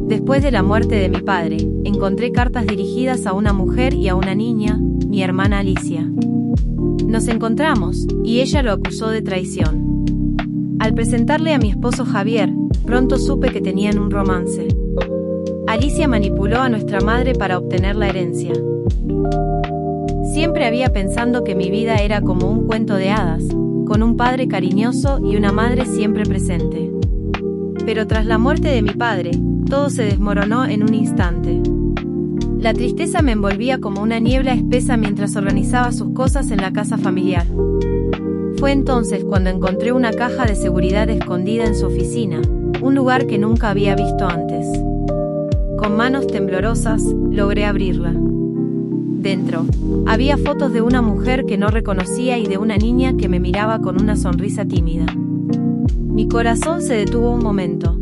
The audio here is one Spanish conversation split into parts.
Después de la muerte de mi padre, encontré cartas dirigidas a una mujer y a una niña, mi hermana Alicia. Nos encontramos, y ella lo acusó de traición. Al presentarle a mi esposo Javier, pronto supe que tenían un romance. Alicia manipuló a nuestra madre para obtener la herencia. Siempre había pensado que mi vida era como un cuento de hadas, con un padre cariñoso y una madre siempre presente. Pero tras la muerte de mi padre, todo se desmoronó en un instante. La tristeza me envolvía como una niebla espesa mientras organizaba sus cosas en la casa familiar. Fue entonces cuando encontré una caja de seguridad escondida en su oficina, un lugar que nunca había visto antes. Con manos temblorosas, logré abrirla. Dentro, había fotos de una mujer que no reconocía y de una niña que me miraba con una sonrisa tímida. Mi corazón se detuvo un momento.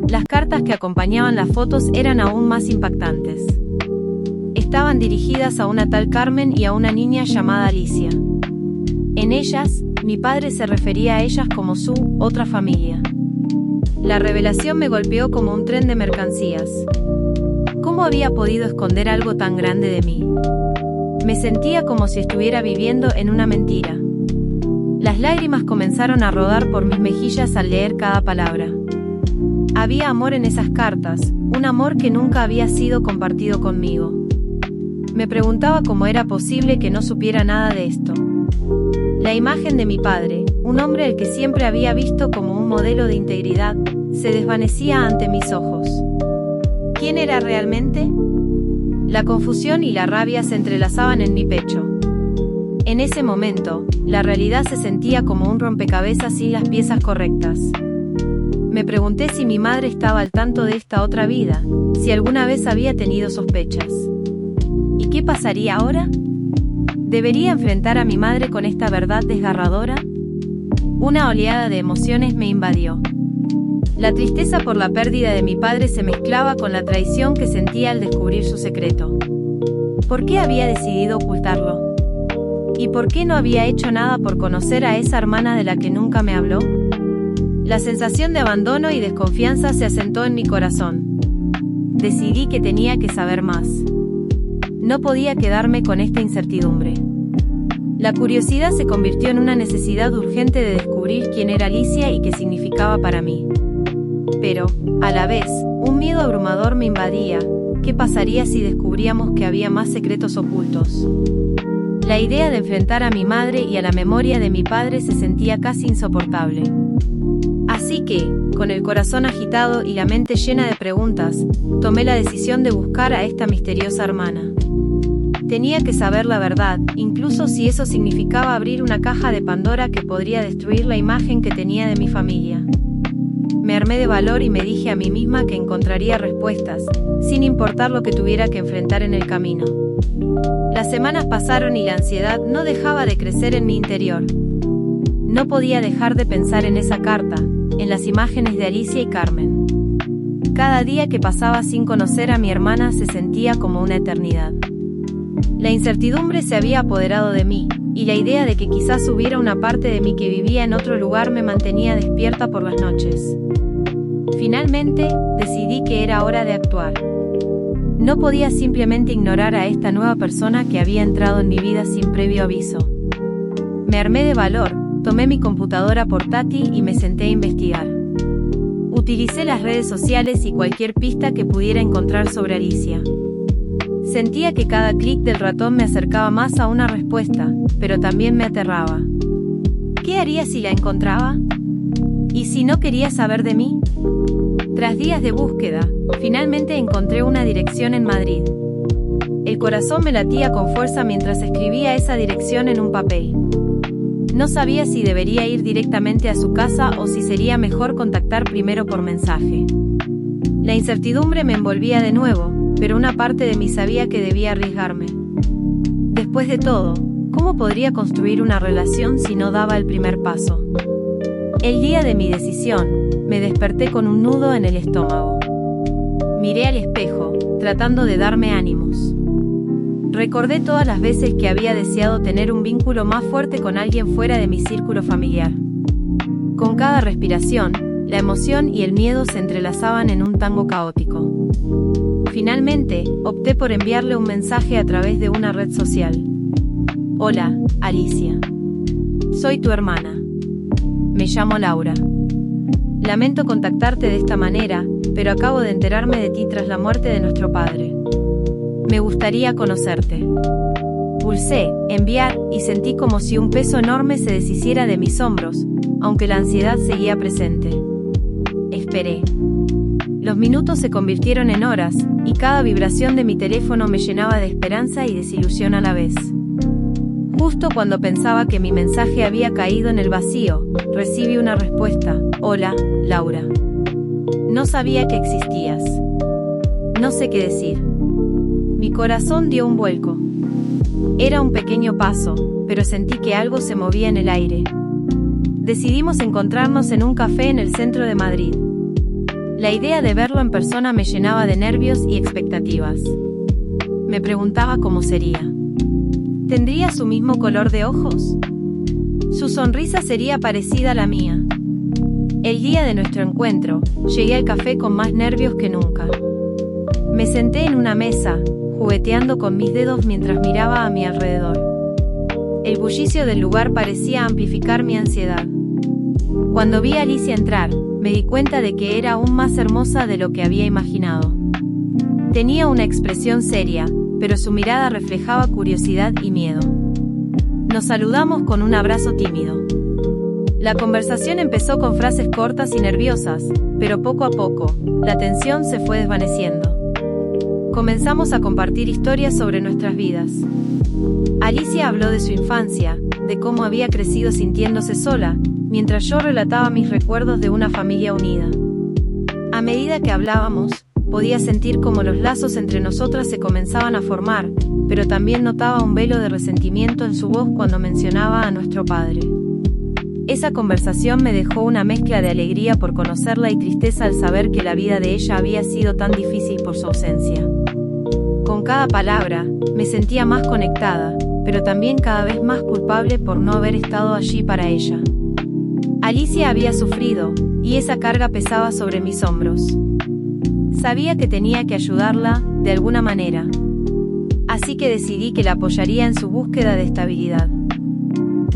Las cartas que acompañaban las fotos eran aún más impactantes. Estaban dirigidas a una tal Carmen y a una niña llamada Alicia. En ellas, mi padre se refería a ellas como su otra familia. La revelación me golpeó como un tren de mercancías. ¿Cómo había podido esconder algo tan grande de mí? Me sentía como si estuviera viviendo en una mentira. Las lágrimas comenzaron a rodar por mis mejillas al leer cada palabra. Había amor en esas cartas, un amor que nunca había sido compartido conmigo. Me preguntaba cómo era posible que no supiera nada de esto. La imagen de mi padre, un hombre al que siempre había visto como un modelo de integridad, se desvanecía ante mis ojos. ¿Quién era realmente? La confusión y la rabia se entrelazaban en mi pecho. En ese momento, la realidad se sentía como un rompecabezas sin las piezas correctas. Me pregunté si mi madre estaba al tanto de esta otra vida, si alguna vez había tenido sospechas. ¿Y qué pasaría ahora? ¿Debería enfrentar a mi madre con esta verdad desgarradora? Una oleada de emociones me invadió. La tristeza por la pérdida de mi padre se mezclaba con la traición que sentía al descubrir su secreto. ¿Por qué había decidido ocultarlo? ¿Y por qué no había hecho nada por conocer a esa hermana de la que nunca me habló? La sensación de abandono y desconfianza se asentó en mi corazón. Decidí que tenía que saber más. No podía quedarme con esta incertidumbre. La curiosidad se convirtió en una necesidad urgente de descubrir quién era Alicia y qué significaba para mí. Pero, a la vez, un miedo abrumador me invadía. ¿Qué pasaría si descubríamos que había más secretos ocultos? La idea de enfrentar a mi madre y a la memoria de mi padre se sentía casi insoportable. Así que, con el corazón agitado y la mente llena de preguntas, tomé la decisión de buscar a esta misteriosa hermana. Tenía que saber la verdad, incluso si eso significaba abrir una caja de Pandora que podría destruir la imagen que tenía de mi familia. Me armé de valor y me dije a mí misma que encontraría respuestas, sin importar lo que tuviera que enfrentar en el camino. Las semanas pasaron y la ansiedad no dejaba de crecer en mi interior. No podía dejar de pensar en esa carta, en las imágenes de Alicia y Carmen. Cada día que pasaba sin conocer a mi hermana se sentía como una eternidad. La incertidumbre se había apoderado de mí, y la idea de que quizás hubiera una parte de mí que vivía en otro lugar me mantenía despierta por las noches. Finalmente, decidí que era hora de actuar. No podía simplemente ignorar a esta nueva persona que había entrado en mi vida sin previo aviso. Me armé de valor, tomé mi computadora portátil y me senté a investigar. Utilicé las redes sociales y cualquier pista que pudiera encontrar sobre Alicia. Sentía que cada clic del ratón me acercaba más a una respuesta, pero también me aterraba. ¿Qué haría si la encontraba? ¿Y si no quería saber de mí? Tras días de búsqueda, finalmente encontré una dirección en Madrid. El corazón me latía con fuerza mientras escribía esa dirección en un papel. No sabía si debería ir directamente a su casa o si sería mejor contactar primero por mensaje. La incertidumbre me envolvía de nuevo, pero una parte de mí sabía que debía arriesgarme. Después de todo, ¿cómo podría construir una relación si no daba el primer paso? El día de mi decisión, me desperté con un nudo en el estómago. Miré al espejo, tratando de darme ánimos. Recordé todas las veces que había deseado tener un vínculo más fuerte con alguien fuera de mi círculo familiar. Con cada respiración, La emoción y el miedo se entrelazaban en un tango caótico. Finalmente, opté por enviarle un mensaje a través de una red social. Hola, Alicia. Soy tu hermana. Me llamo Laura. Lamento contactarte de esta manera, pero acabo de enterarme de ti tras la muerte de nuestro padre. Me gustaría conocerte. Pulsé enviar y sentí como si un peso enorme se deshiciera de mis hombros, aunque la ansiedad seguía presente. Esperé. Los minutos se convirtieron en horas, y cada vibración de mi teléfono me llenaba de esperanza y desilusión a la vez. Justo cuando pensaba que mi mensaje había caído en el vacío, recibí una respuesta. Hola, Laura. No sabía que existías. No sé qué decir. Mi corazón dio un vuelco. Era un pequeño paso, pero sentí que algo se movía en el aire. Decidimos encontrarnos en un café en el centro de Madrid. La idea de verlo en persona me llenaba de nervios y expectativas. Me preguntaba cómo sería. ¿Tendría su mismo color de ojos? ¿Su sonrisa sería parecida a la mía? El día de nuestro encuentro, llegué al café con más nervios que nunca. Me senté en una mesa, jugueteando con mis dedos mientras miraba a mi alrededor. El bullicio del lugar parecía amplificar mi ansiedad. Cuando vi a Alicia entrar, me di cuenta de que era aún más hermosa de lo que había imaginado. Tenía una expresión seria, pero su mirada reflejaba curiosidad y miedo. Nos saludamos con un abrazo tímido. La conversación empezó con frases cortas y nerviosas, pero poco a poco, la tensión se fue desvaneciendo. Comenzamos a compartir historias sobre nuestras vidas. Alicia habló de su infancia, de cómo había crecido sintiéndose sola, mientras yo relataba mis recuerdos de una familia unida. A medida que hablábamos, podía sentir cómo los lazos entre nosotras se comenzaban a formar, pero también notaba un velo de resentimiento en su voz cuando mencionaba a nuestro padre. Esa conversación me dejó una mezcla de alegría por conocerla y tristeza al saber que la vida de ella había sido tan difícil por su ausencia. Con cada palabra, me sentía más conectada, pero también cada vez más culpable por no haber estado allí para ella. Alicia había sufrido, y esa carga pesaba sobre mis hombros. Sabía que tenía que ayudarla, de alguna manera. Así que decidí que la apoyaría en su búsqueda de estabilidad.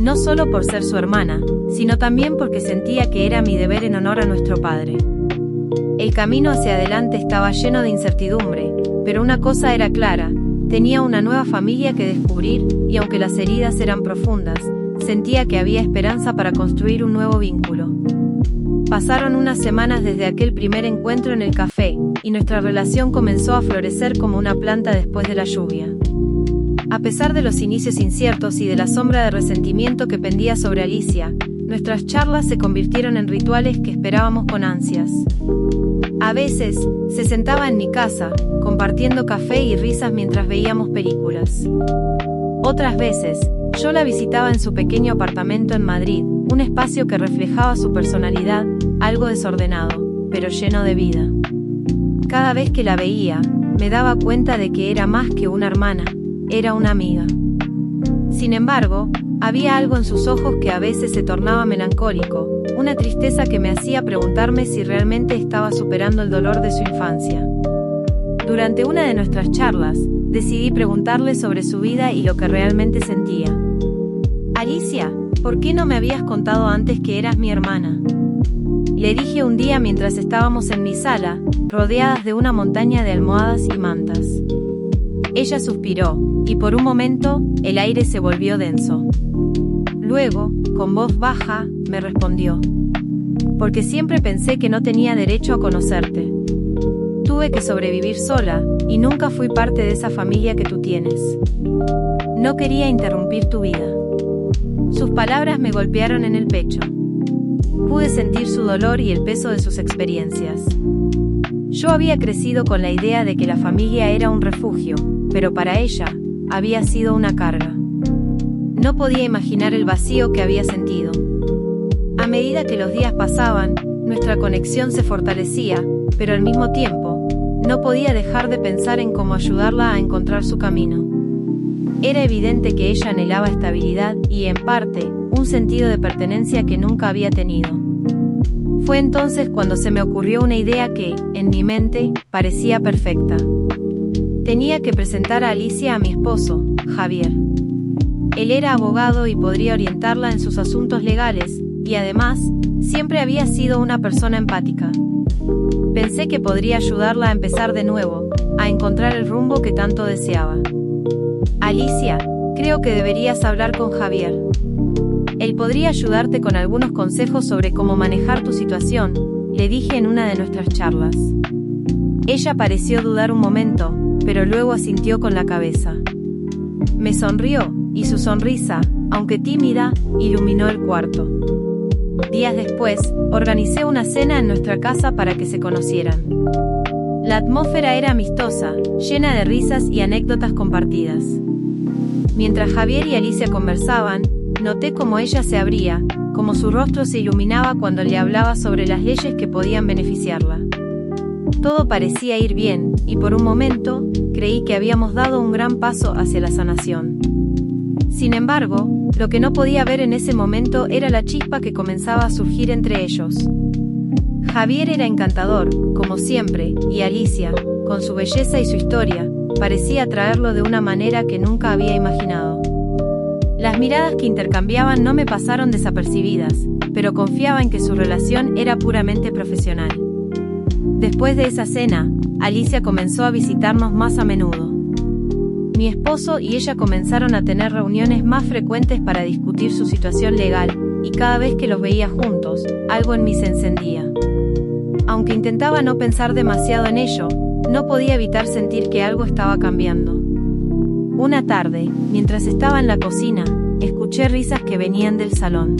No solo por ser su hermana, sino también porque sentía que era mi deber en honor a nuestro padre. El camino hacia adelante estaba lleno de incertidumbre, pero una cosa era clara, tenía una nueva familia que descubrir, y aunque las heridas eran profundas, sentía que había esperanza para construir un nuevo vínculo. Pasaron unas semanas desde aquel primer encuentro en el café, y nuestra relación comenzó a florecer como una planta después de la lluvia. A pesar de los inicios inciertos y de la sombra de resentimiento que pendía sobre Alicia, nuestras charlas se convirtieron en rituales que esperábamos con ansias. A veces, se sentaba en mi casa, compartiendo café y risas mientras veíamos películas. Otras veces, yo la visitaba en su pequeño apartamento en Madrid, un espacio que reflejaba su personalidad, algo desordenado, pero lleno de vida. Cada vez que la veía, me daba cuenta de que era más que una hermana, era una amiga. Sin embargo, había algo en sus ojos que a veces se tornaba melancólico, una tristeza que me hacía preguntarme si realmente estaba superando el dolor de su infancia. Durante una de nuestras charlas, decidí preguntarle sobre su vida y lo que realmente sentía. Alicia, ¿por qué no me habías contado antes que eras mi hermana? Le dije un día mientras estábamos en mi sala, rodeadas de una montaña de almohadas y mantas. Ella suspiró, y por un momento, el aire se volvió denso. Luego, con voz baja, me respondió: porque siempre pensé que no tenía derecho a conocerte. Tuve que sobrevivir sola, y nunca fui parte de esa familia que tú tienes. No quería interrumpir tu vida. Sus palabras me golpearon en el pecho. Pude sentir su dolor y el peso de sus experiencias. Yo había crecido con la idea de que la familia era un refugio, pero para ella, había sido una carga. No podía imaginar el vacío que había sentido. A medida que los días pasaban, nuestra conexión se fortalecía, pero al mismo tiempo, no podía dejar de pensar en cómo ayudarla a encontrar su camino. Era evidente que ella anhelaba estabilidad y, en parte, un sentido de pertenencia que nunca había tenido. Fue entonces cuando se me ocurrió una idea que, en mi mente, parecía perfecta. Tenía que presentar a Alicia a mi esposo, Javier. Él era abogado y podría orientarla en sus asuntos legales, y además, siempre había sido una persona empática. Pensé que podría ayudarla a empezar de nuevo, a encontrar el rumbo que tanto deseaba. Alicia, creo que deberías hablar con Javier. Él podría ayudarte con algunos consejos sobre cómo manejar tu situación, le dije en una de nuestras charlas. Ella pareció dudar un momento, pero luego asintió con la cabeza. Me sonrió, y su sonrisa, aunque tímida, iluminó el cuarto. Días después, organicé una cena en nuestra casa para que se conocieran. La atmósfera era amistosa, llena de risas y anécdotas compartidas. Mientras Javier y Alicia conversaban, noté cómo ella se abría, cómo su rostro se iluminaba cuando le hablaba sobre las leyes que podían beneficiarla. Todo parecía ir bien, y por un momento, creí que habíamos dado un gran paso hacia la sanación. Sin embargo, lo que no podía ver en ese momento era la chispa que comenzaba a surgir entre ellos. Javier era encantador, como siempre, y Alicia, con su belleza y su historia, parecía atraerlo de una manera que nunca había imaginado. Las miradas que intercambiaban no me pasaron desapercibidas, pero confiaba en que su relación era puramente profesional. Después de esa cena, Alicia comenzó a visitarnos más a menudo. Mi esposo y ella comenzaron a tener reuniones más frecuentes para discutir su situación legal, y cada vez que los veía juntos, algo en mí se encendía. Aunque intentaba no pensar demasiado en ello, no podía evitar sentir que algo estaba cambiando. Una tarde, mientras estaba en la cocina, escuché risas que venían del salón.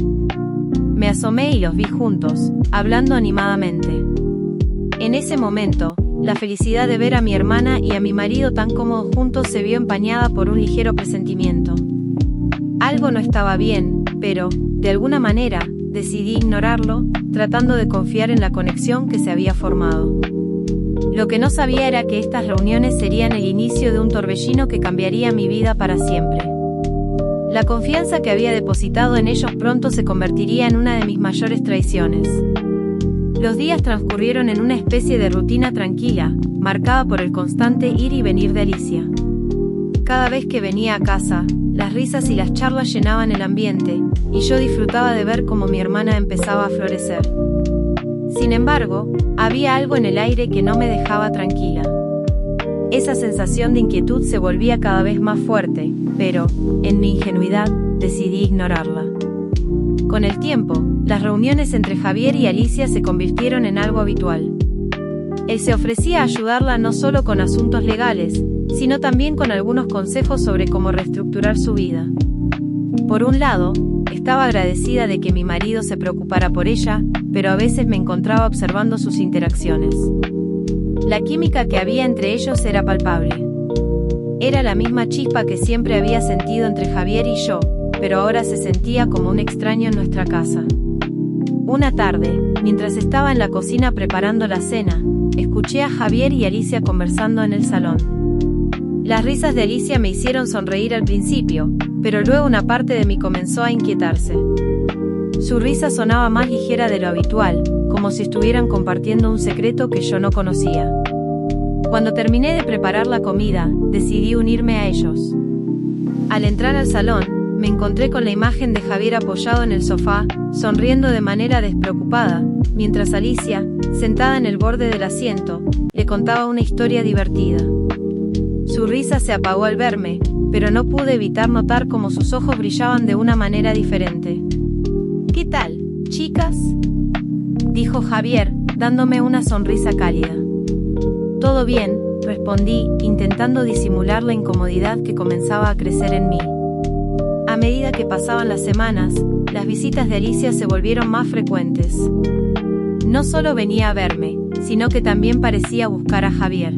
Me asomé y los vi juntos, hablando animadamente. En ese momento, la felicidad de ver a mi hermana y a mi marido tan cómodos juntos se vio empañada por un ligero presentimiento. Algo no estaba bien, pero, de alguna manera, decidí ignorarlo, tratando de confiar en la conexión que se había formado. Lo que no sabía era que estas reuniones serían el inicio de un torbellino que cambiaría mi vida para siempre. La confianza que había depositado en ellos pronto se convertiría en una de mis mayores traiciones. Los días transcurrieron en una especie de rutina tranquila, marcada por el constante ir y venir de Alicia. Cada vez que venía a casa, las risas y las charlas llenaban el ambiente, y yo disfrutaba de ver cómo mi hermana empezaba a florecer. Sin embargo, había algo en el aire que no me dejaba tranquila. Esa sensación de inquietud se volvía cada vez más fuerte, pero, en mi ingenuidad, decidí ignorarla. Con el tiempo, las reuniones entre Javier y Alicia se convirtieron en algo habitual. Él se ofrecía a ayudarla no solo con asuntos legales, sino también con algunos consejos sobre cómo reestructurar su vida. Por un lado, estaba agradecida de que mi marido se preocupara por ella, pero a veces me encontraba observando sus interacciones. La química que había entre ellos era palpable. Era la misma chispa que siempre había sentido entre Javier y yo, pero ahora se sentía como un extraño en nuestra casa. Una tarde, mientras estaba en la cocina preparando la cena, escuché a Javier y Alicia conversando en el salón. Las risas de Alicia me hicieron sonreír al principio, pero luego una parte de mí comenzó a inquietarse. Su risa sonaba más ligera de lo habitual, como si estuvieran compartiendo un secreto que yo no conocía. Cuando terminé de preparar la comida, decidí unirme a ellos. Al entrar al salón, me encontré con la imagen de Javier apoyado en el sofá, sonriendo de manera despreocupada, mientras Alicia, sentada en el borde del asiento, le contaba una historia divertida. Su risa se apagó al verme, pero no pude evitar notar cómo sus ojos brillaban de una manera diferente. ¿Qué tal, chicas?, dijo Javier, dándome una sonrisa cálida. Todo bien, respondí, intentando disimular la incomodidad que comenzaba a crecer en mí. A medida que pasaban las semanas, las visitas de Alicia se volvieron más frecuentes. No solo venía a verme, sino que también parecía buscar a Javier.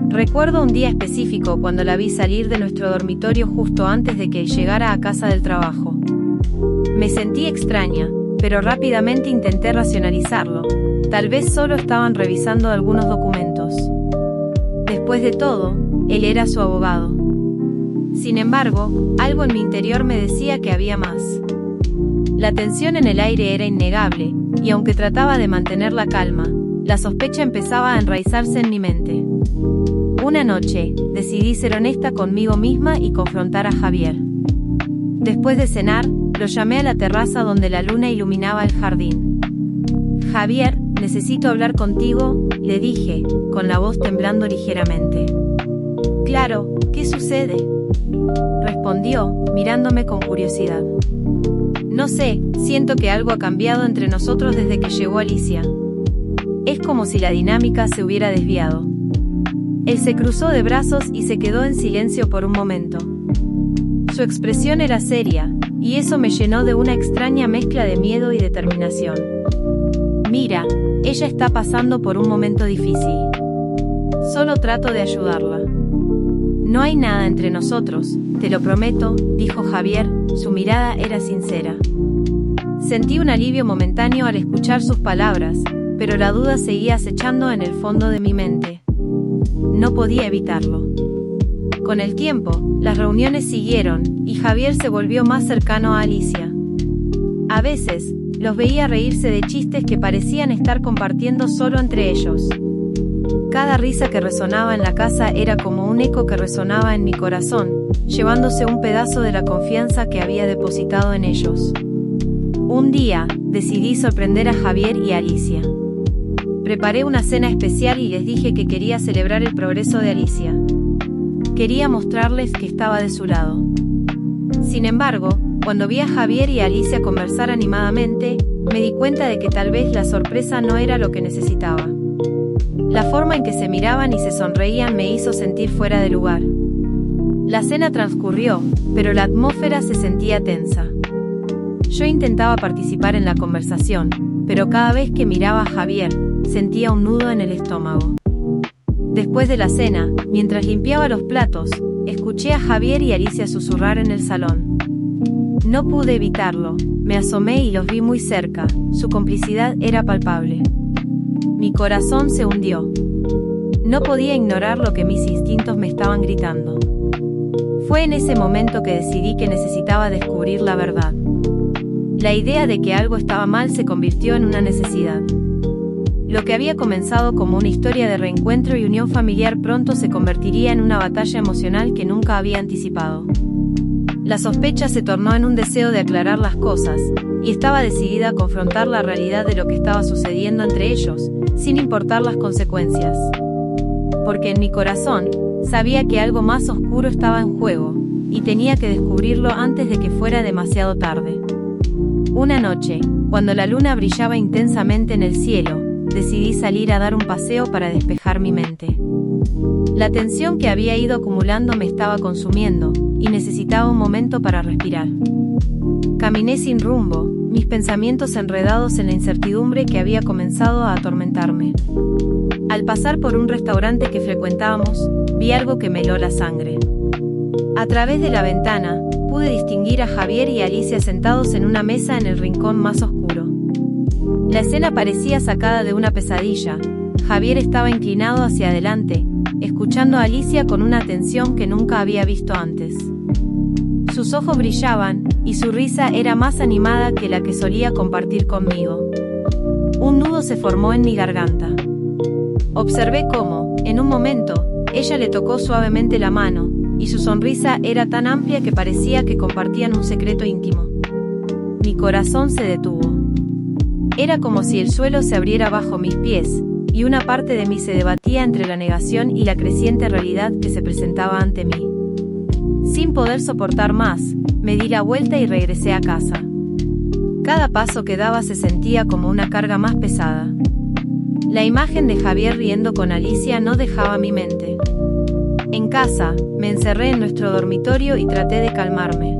Recuerdo un día específico cuando la vi salir de nuestro dormitorio justo antes de que llegara a casa del trabajo. Me sentí extraña, pero rápidamente intenté racionalizarlo. Tal vez solo estaban revisando algunos documentos. Después de todo, él era su abogado. Sin embargo, algo en mi interior me decía que había más. La tensión en el aire era innegable, y aunque trataba de mantener la calma, la sospecha empezaba a enraizarse en mi mente. Una noche, decidí ser honesta conmigo misma y confrontar a Javier. Después de cenar, lo llamé a la terraza donde la luna iluminaba el jardín. «Javier, necesito hablar contigo», le dije, con la voz temblando ligeramente. «Claro, ¿qué sucede?», respondió, mirándome con curiosidad. «No sé, siento que algo ha cambiado entre nosotros desde que llegó Alicia. Es como si la dinámica se hubiera desviado». Él se cruzó de brazos y se quedó en silencio por un momento. Su expresión era seria, y eso me llenó de una extraña mezcla de miedo y determinación. «Mira, ella está pasando por un momento difícil. Solo trato de ayudarla. No hay nada entre nosotros, te lo prometo», dijo Javier, su mirada era sincera. Sentí un alivio momentáneo al escuchar sus palabras, pero la duda seguía acechando en el fondo de mi mente. No podía evitarlo. Con el tiempo, las reuniones siguieron, y Javier se volvió más cercano a Alicia. A veces, los veía reírse de chistes que parecían estar compartiendo solo entre ellos. Cada risa que resonaba en la casa era como un eco que resonaba en mi corazón, llevándose un pedazo de la confianza que había depositado en ellos. Un día, decidí sorprender a Javier y a Alicia. Preparé una cena especial y les dije que quería celebrar el progreso de Alicia. Quería mostrarles que estaba de su lado. Sin embargo, cuando vi a Javier y a Alicia conversar animadamente, me di cuenta de que tal vez la sorpresa no era lo que necesitaba. La forma en que se miraban y se sonreían me hizo sentir fuera de lugar. La cena transcurrió, pero la atmósfera se sentía tensa. Yo intentaba participar en la conversación, pero cada vez que miraba a Javier, sentía un nudo en el estómago. Después de la cena, mientras limpiaba los platos, escuché a Javier y Alicia susurrar en el salón. No pude evitarlo, me asomé y los vi muy cerca, su complicidad era palpable. Mi corazón se hundió. No podía ignorar lo que mis instintos me estaban gritando. Fue en ese momento que decidí que necesitaba descubrir la verdad. La idea de que algo estaba mal se convirtió en una necesidad. Lo que había comenzado como una historia de reencuentro y unión familiar pronto se convertiría en una batalla emocional que nunca había anticipado. La sospecha se tornó en un deseo de aclarar las cosas, y estaba decidida a confrontar la realidad de lo que estaba sucediendo entre ellos, sin importar las consecuencias. Porque en mi corazón, sabía que algo más oscuro estaba en juego, y tenía que descubrirlo antes de que fuera demasiado tarde. Una noche, cuando la luna brillaba intensamente en el cielo, decidí salir a dar un paseo para despejar mi mente. La tensión que había ido acumulando me estaba consumiendo, y necesitaba un momento para respirar. Caminé sin rumbo, mis pensamientos enredados en la incertidumbre que había comenzado a atormentarme. Al pasar por un restaurante que frecuentábamos, vi algo que me heló la sangre. A través de la ventana, pude distinguir a Javier y a Alicia sentados en una mesa en el rincón más oscuro. La escena parecía sacada de una pesadilla. Javier estaba inclinado hacia adelante, escuchando a Alicia con una atención que nunca había visto antes. Sus ojos brillaban, y su risa era más animada que la que solía compartir conmigo. Un nudo se formó en mi garganta. Observé cómo, en un momento, ella le tocó suavemente la mano, y su sonrisa era tan amplia que parecía que compartían un secreto íntimo. Mi corazón se detuvo. Era como si el suelo se abriera bajo mis pies, y una parte de mí se debatía entre la negación y la creciente realidad que se presentaba ante mí. Sin poder soportar más, me di la vuelta y regresé a casa. Cada paso que daba se sentía como una carga más pesada. La imagen de Javier riendo con Alicia no dejaba mi mente. En casa, me encerré en nuestro dormitorio y traté de calmarme.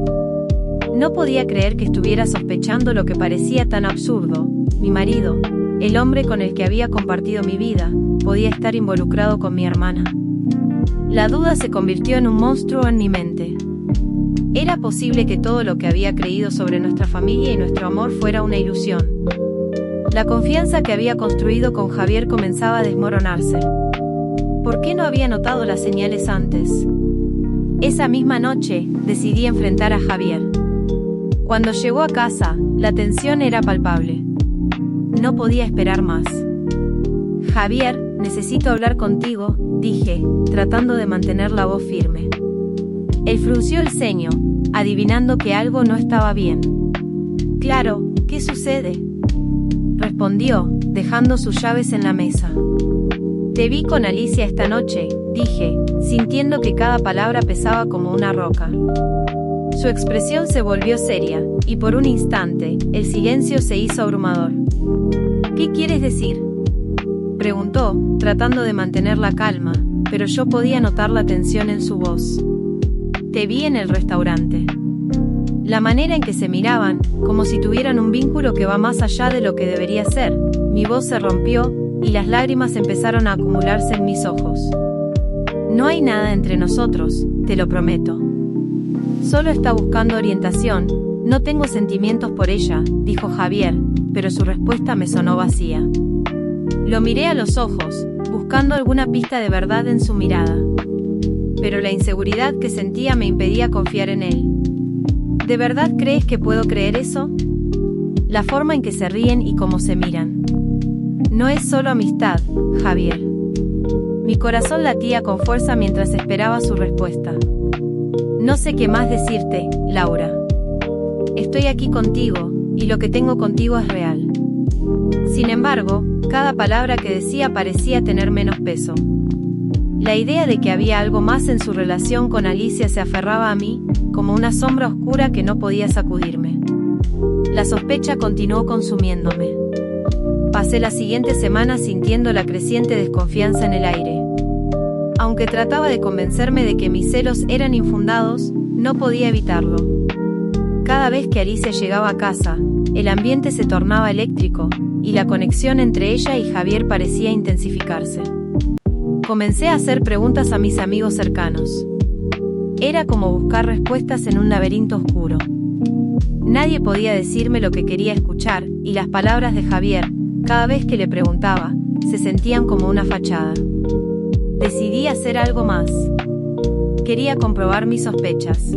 No podía creer que estuviera sospechando lo que parecía tan absurdo. Mi marido, el hombre con el que había compartido mi vida, podía estar involucrado con mi hermana. La duda se convirtió en un monstruo en mi mente. ¿Era posible que todo lo que había creído sobre nuestra familia y nuestro amor fuera una ilusión? La confianza que había construido con Javier comenzaba a desmoronarse. ¿Por qué no había notado las señales antes? Esa misma noche, decidí enfrentar a Javier. Cuando llegó a casa, la tensión era palpable. no podía esperar más. Javier, necesito hablar contigo, dije, tratando de mantener la voz firme. Él frunció el ceño, adivinando que algo no estaba bien. Claro, ¿qué sucede?, respondió, dejando sus llaves en la mesa. Te vi con Alicia esta noche, dije, sintiendo que cada palabra pesaba como una roca. Su expresión se volvió seria, y por un instante, el silencio se hizo abrumador. ¿Qué quieres decir?, preguntó, tratando de mantener la calma, pero yo podía notar la tensión en su voz. Te vi en el restaurante. La manera en que se miraban, como si tuvieran un vínculo que va más allá de lo que debería ser. Mi voz se rompió, y las lágrimas empezaron a acumularse en mis ojos. No hay nada entre nosotros, te lo prometo. Solo está buscando orientación, no tengo sentimientos por ella, dijo Javier, pero su respuesta me sonó vacía. Lo miré a los ojos, buscando alguna pista de verdad en su mirada. Pero la inseguridad que sentía me impedía confiar en él. ¿De verdad crees que puedo creer eso? La forma en que se ríen y cómo se miran. No es solo amistad, Javier. Mi corazón latía con fuerza mientras esperaba su respuesta. No sé qué más decirte, Laura. Estoy aquí contigo, y lo que tengo contigo es real. Sin embargo, cada palabra que decía parecía tener menos peso. La idea de que había algo más en su relación con Alicia se aferraba a mí, como una sombra oscura que no podía sacudirme. La sospecha continuó consumiéndome. Pasé las siguientes semanas sintiendo la creciente desconfianza en el aire. Aunque trataba de convencerme de que mis celos eran infundados, no podía evitarlo. Cada vez que Alicia llegaba a casa, el ambiente se tornaba eléctrico, y la conexión entre ella y Javier parecía intensificarse. Comencé a hacer preguntas a mis amigos cercanos. Era como buscar respuestas en un laberinto oscuro. Nadie podía decirme lo que quería escuchar, y las palabras de Javier, cada vez que le preguntaba, se sentían como una fachada. Decidí hacer algo más. Quería comprobar mis sospechas.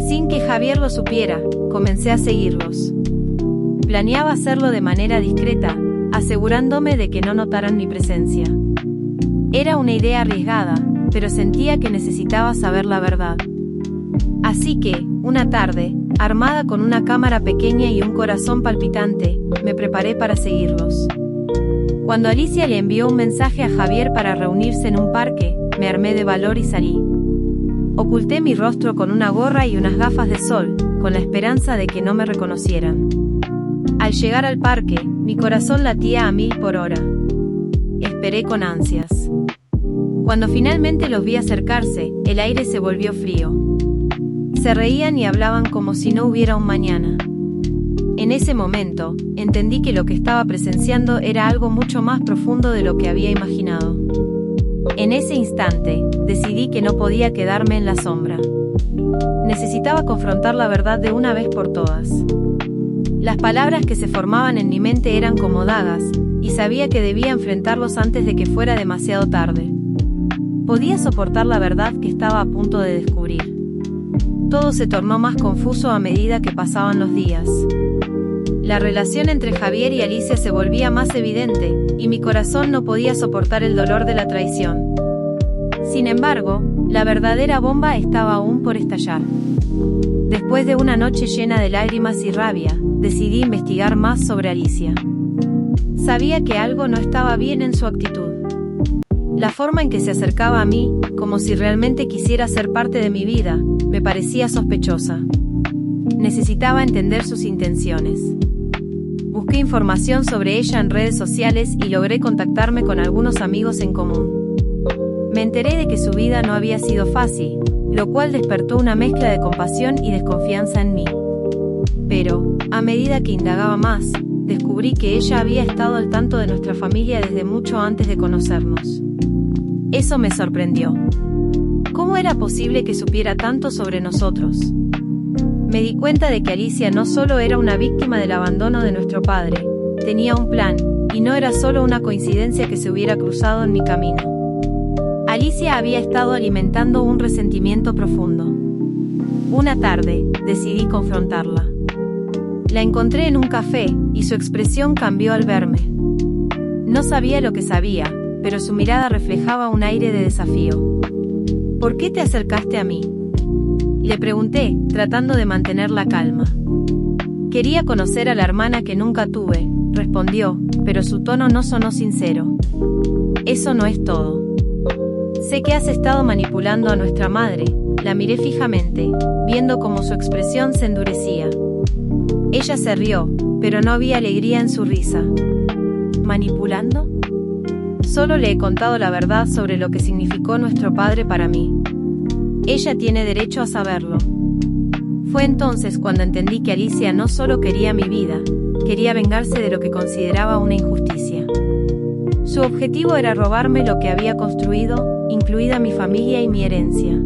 Sin que Javier lo supiera, comencé a seguirlos. Planeaba hacerlo de manera discreta, asegurándome de que no notaran mi presencia. Era una idea arriesgada, pero sentía que necesitaba saber la verdad. Así que, una tarde, armada con una cámara pequeña y un corazón palpitante, me preparé para seguirlos. Cuando Alicia le envió un mensaje a Javier para reunirse en un parque, me armé de valor y salí. Oculté mi rostro con una gorra y unas gafas de sol, con la esperanza de que no me reconocieran. Al llegar al parque, mi corazón latía a 1000 por hora. Esperé con ansias. Cuando finalmente los vi acercarse, el aire se volvió frío. Se reían y hablaban como si no hubiera un mañana. En ese momento, entendí que lo que estaba presenciando era algo mucho más profundo de lo que había imaginado. En ese instante, decidí que no podía quedarme en la sombra. Necesitaba confrontar la verdad de una vez por todas. Las palabras que se formaban en mi mente eran como dagas, y sabía que debía enfrentarlos antes de que fuera demasiado tarde. Podía soportar la verdad que estaba a punto de descubrir. Todo se tornó más confuso a medida que pasaban los días. La relación entre Javier y Alicia se volvía más evidente, y mi corazón no podía soportar el dolor de la traición. Sin embargo, la verdadera bomba estaba aún por estallar. Después de una noche llena de lágrimas y rabia, decidí investigar más sobre Alicia. Sabía que algo no estaba bien en su actitud. La forma en que se acercaba a mí, como si realmente quisiera ser parte de mi vida, me parecía sospechosa. Necesitaba entender sus intenciones. Busqué información sobre ella en redes sociales y logré contactarme con algunos amigos en común. Me enteré de que su vida no había sido fácil, lo cual despertó una mezcla de compasión y desconfianza en mí. Pero, a medida que indagaba más, descubrí que ella había estado al tanto de nuestra familia desde mucho antes de conocernos. Eso me sorprendió. ¿Cómo era posible que supiera tanto sobre nosotros? Me di cuenta de que Alicia no solo era una víctima del abandono de nuestro padre, tenía un plan, y no era solo una coincidencia que se hubiera cruzado en mi camino. Alicia había estado alimentando un resentimiento profundo. Una tarde, decidí confrontarla. La encontré en un café, y su expresión cambió al verme. No sabía lo que sabía, pero su mirada reflejaba un aire de desafío. ¿Por qué te acercaste a mí?, le pregunté, tratando de mantener la calma. Quería conocer a la hermana que nunca tuve, respondió, pero su tono no sonó sincero. Eso no es todo. Sé que has estado manipulando a nuestra madre. La miré fijamente, viendo cómo su expresión se endurecía. Ella se rió, pero no había alegría en su risa. ¿Manipulando? Solo le he contado la verdad sobre lo que significó nuestro padre para mí. Ella tiene derecho a saberlo. Fue entonces cuando entendí que Alicia no solo quería mi vida, quería vengarse de lo que consideraba una injusticia. Su objetivo era robarme lo que había construido, incluida mi familia y mi herencia.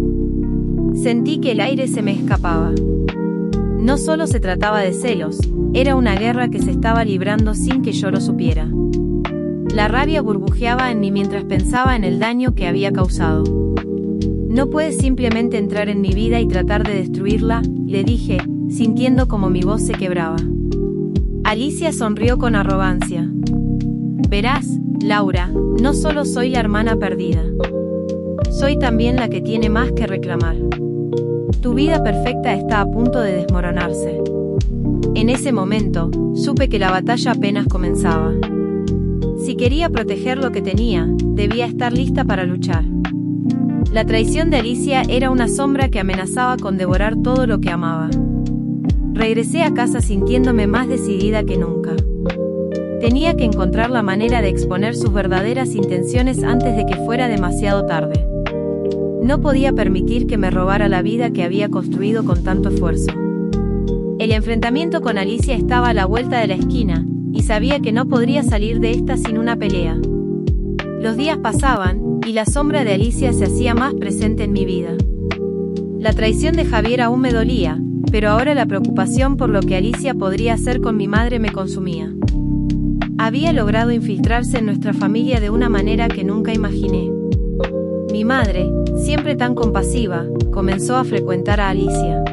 Sentí que el aire se me escapaba. No solo se trataba de celos, era una guerra que se estaba librando sin que yo lo supiera. La rabia burbujeaba en mí mientras pensaba en el daño que había causado. No puedes simplemente entrar en mi vida y tratar de destruirla, le dije, sintiendo como mi voz se quebraba. Alicia sonrió con arrogancia. Verás, Laura, no solo soy la hermana perdida. Soy también la que tiene más que reclamar. Tu vida perfecta está a punto de desmoronarse. En ese momento, supe que la batalla apenas comenzaba. Si quería proteger lo que tenía, debía estar lista para luchar. La traición de Alicia era una sombra que amenazaba con devorar todo lo que amaba. Regresé a casa sintiéndome más decidida que nunca. Tenía que encontrar la manera de exponer sus verdaderas intenciones antes de que fuera demasiado tarde. No podía permitir que me robara la vida que había construido con tanto esfuerzo. El enfrentamiento con Alicia estaba a la vuelta de la esquina, y sabía que no podría salir de esta sin una pelea. Los días pasaban, y la sombra de Alicia se hacía más presente en mi vida. La traición de Javier aún me dolía, pero ahora la preocupación por lo que Alicia podría hacer con mi madre me consumía. Había logrado infiltrarse en nuestra familia de una manera que nunca imaginé. Mi madre, siempre tan compasiva, comenzó a frecuentar a Alicia.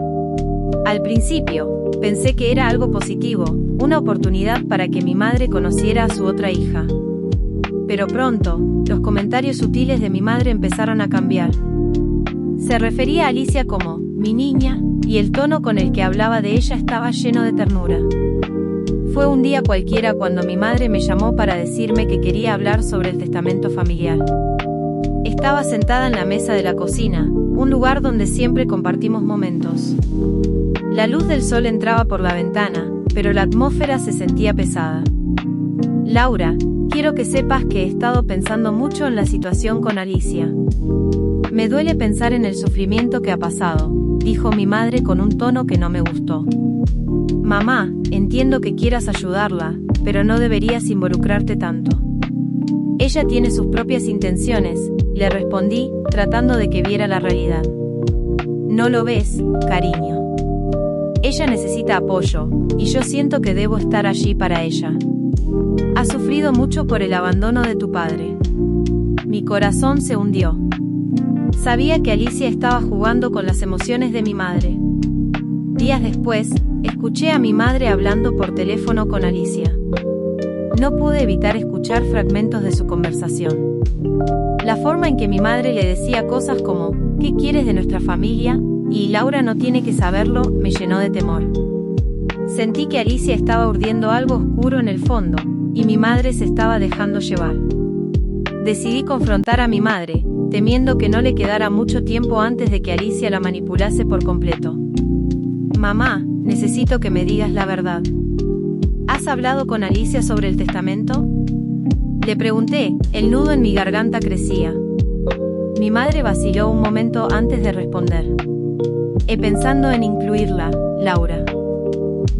Al principio, pensé que era algo positivo, una oportunidad para que mi madre conociera a su otra hija. Pero pronto, los comentarios sutiles de mi madre empezaron a cambiar. Se refería a Alicia como «mi niña», y el tono con el que hablaba de ella estaba lleno de ternura. Fue un día cualquiera cuando mi madre me llamó para decirme que quería hablar sobre el testamento familiar. Estaba sentada en la mesa de la cocina, un lugar donde siempre compartimos momentos. La luz del sol entraba por la ventana, pero la atmósfera se sentía pesada. «Laura, quiero que sepas que he estado pensando mucho en la situación con Alicia. Me duele pensar en el sufrimiento que ha pasado», dijo mi madre con un tono que no me gustó. «Mamá, entiendo que quieras ayudarla, pero no deberías involucrarte tanto. Ella tiene sus propias intenciones», le respondí, tratando de que viera la realidad. «¿No lo ves, cariño? Ella necesita apoyo, y yo siento que debo estar allí para ella. Ha sufrido mucho por el abandono de tu padre». Mi corazón se hundió. Sabía que Alicia estaba jugando con las emociones de mi madre. Días después, escuché a mi madre hablando por teléfono con Alicia. No pude evitar escuchar fragmentos de su conversación. La forma en que mi madre le decía cosas como «¿Qué quieres de nuestra familia?», y «Laura no tiene que saberlo», me llenó de temor. Sentí que Alicia estaba urdiendo algo oscuro en el fondo, y mi madre se estaba dejando llevar. Decidí confrontar a mi madre, temiendo que no le quedara mucho tiempo antes de que Alicia la manipulase por completo. «Mamá, necesito que me digas la verdad. ¿Has hablado con Alicia sobre el testamento?», le pregunté, el nudo en mi garganta crecía. Mi madre vaciló un momento antes de responder. «He pensado en incluirla, Laura.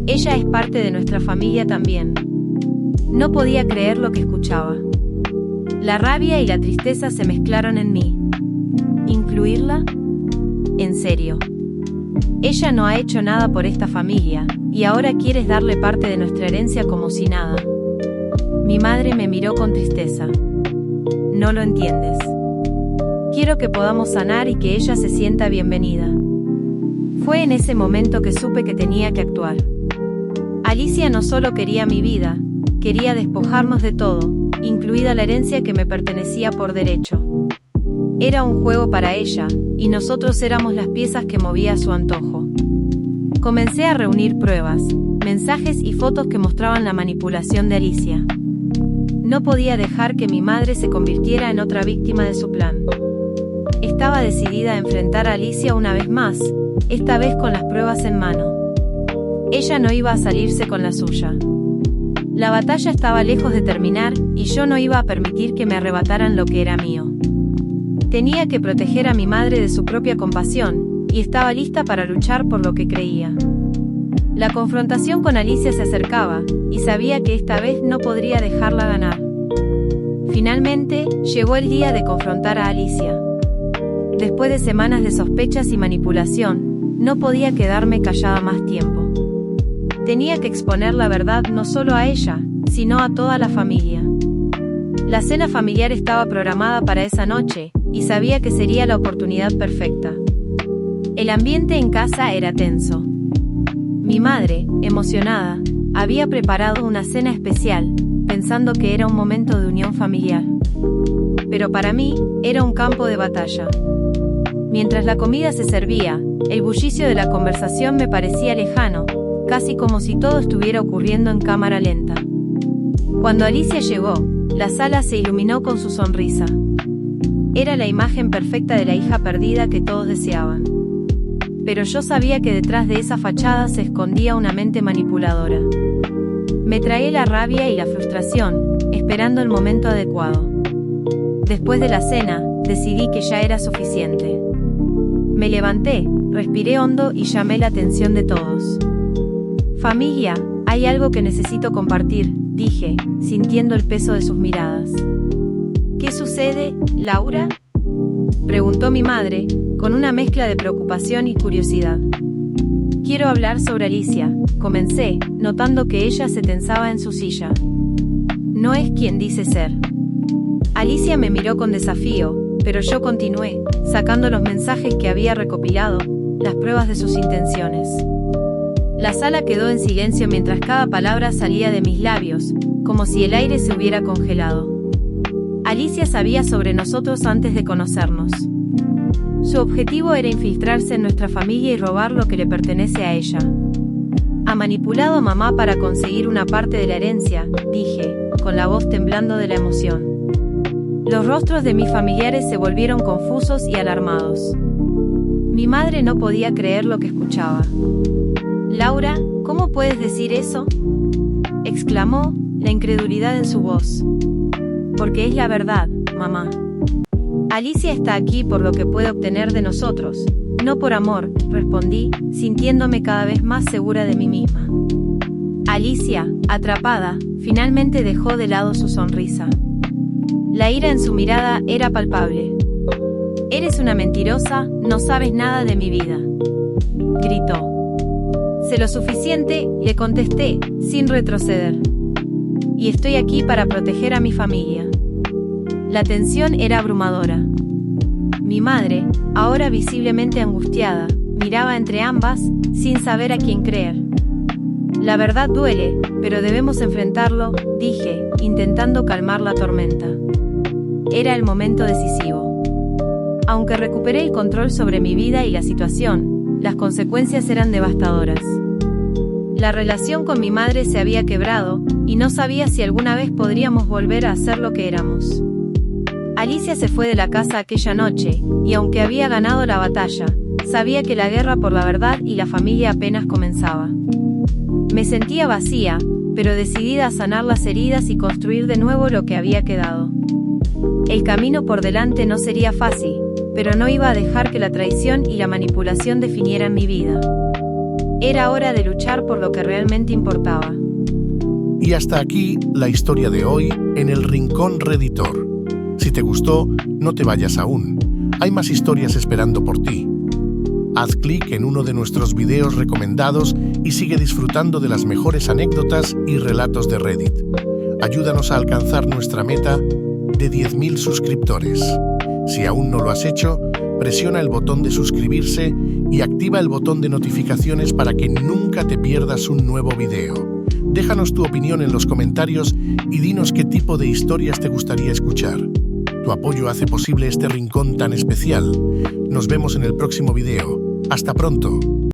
Ella es parte de nuestra familia también». No podía creer lo que escuchaba. La rabia y la tristeza se mezclaron en mí. ¿Incluirla? ¿En serio? Ella no ha hecho nada por esta familia, y ahora quieres darle parte de nuestra herencia como si nada. Mi madre me miró con tristeza. No lo entiendes. Quiero que podamos sanar y que ella se sienta bienvenida. Fue en ese momento que supe que tenía que actuar. Alicia no solo quería mi vida, quería despojarnos de todo, incluida la herencia que me pertenecía por derecho. Era un juego para ella, y nosotros éramos las piezas que movía a su antojo. Comencé a reunir pruebas, mensajes y fotos que mostraban la manipulación de Alicia. No podía dejar que mi madre se convirtiera en otra víctima de su plan. Estaba decidida a enfrentar a Alicia una vez más, esta vez con las pruebas en mano. Ella no iba a salirse con la suya. La batalla estaba lejos de terminar, y yo no iba a permitir que me arrebataran lo que era mío. Tenía que proteger a mi madre de su propia compasión, y estaba lista para luchar por lo que creía. La confrontación con Alicia se acercaba, y sabía que esta vez no podría dejarla ganar. Finalmente, llegó el día de confrontar a Alicia. Después de semanas de sospechas y manipulación, no podía quedarme callada más tiempo. Tenía que exponer la verdad no solo a ella, sino a toda la familia. La cena familiar estaba programada para esa noche, y sabía que sería la oportunidad perfecta. El ambiente en casa era tenso. Mi madre, emocionada, había preparado una cena especial, pensando que era un momento de unión familiar. Pero para mí, era un campo de batalla. Mientras la comida se servía, el bullicio de la conversación me parecía lejano, casi como si todo estuviera ocurriendo en cámara lenta. Cuando Alicia llegó, la sala se iluminó con su sonrisa. Era la imagen perfecta de la hija perdida que todos deseaban. Pero yo sabía que detrás de esa fachada se escondía una mente manipuladora. Me tragué la rabia y la frustración, esperando el momento adecuado. Después de la cena, decidí que ya era suficiente. Me levanté, respiré hondo y llamé la atención de todos. «Familia, hay algo que necesito compartir», dije, sintiendo el peso de sus miradas. «¿Qué sucede, Laura?», preguntó mi madre, con una mezcla de preocupación y curiosidad. «Quiero hablar sobre Alicia», comencé, notando que ella se tensaba en su silla. «No es quien dice ser». Alicia me miró con desafío, pero yo continué, sacando los mensajes que había recopilado, las pruebas de sus intenciones. La sala quedó en silencio mientras cada palabra salía de mis labios, como si el aire se hubiera congelado. Alicia sabía sobre nosotros antes de conocernos. Su objetivo era infiltrarse en nuestra familia y robar lo que le pertenece a ella. «Ha manipulado a mamá para conseguir una parte de la herencia», dije, con la voz temblando de la emoción. Los rostros de mis familiares se volvieron confusos y alarmados. Mi madre no podía creer lo que escuchaba. «Laura, ¿cómo puedes decir eso?», exclamó, la incredulidad en su voz. «Porque es la verdad, mamá. Alicia está aquí por lo que puede obtener de nosotros, no por amor», respondí, sintiéndome cada vez más segura de mí misma. Alicia, atrapada, finalmente dejó de lado su sonrisa. La ira en su mirada era palpable. «Eres una mentirosa, no sabes nada de mi vida», gritó. «Sé lo suficiente», le contesté, sin retroceder. «Y estoy aquí para proteger a mi familia». La tensión era abrumadora. Mi madre, ahora visiblemente angustiada, miraba entre ambas, sin saber a quién creer. «La verdad duele, pero debemos enfrentarlo», dije, intentando calmar la tormenta. Era el momento decisivo. Aunque recuperé el control sobre mi vida y la situación, las consecuencias eran devastadoras. La relación con mi madre se había quebrado, y no sabía si alguna vez podríamos volver a ser lo que éramos. Alicia se fue de la casa aquella noche, y aunque había ganado la batalla, sabía que la guerra por la verdad y la familia apenas comenzaba. Me sentía vacía, pero decidida a sanar las heridas y construir de nuevo lo que había quedado. El camino por delante no sería fácil, pero no iba a dejar que la traición y la manipulación definieran mi vida. Era hora de luchar por lo que realmente importaba. Y hasta aquí la historia de hoy en el Rincón Redditor. Si te gustó, no te vayas aún. Hay más historias esperando por ti. Haz clic en uno de nuestros videos recomendados y sigue disfrutando de las mejores anécdotas y relatos de Reddit. Ayúdanos a alcanzar nuestra meta de 10.000 suscriptores. Si aún no lo has hecho, presiona el botón de suscribirse y activa el botón de notificaciones para que nunca te pierdas un nuevo video. Déjanos tu opinión en los comentarios y dinos qué tipo de historias te gustaría escuchar. Tu apoyo hace posible este rincón tan especial. Nos vemos en el próximo video. ¡Hasta pronto!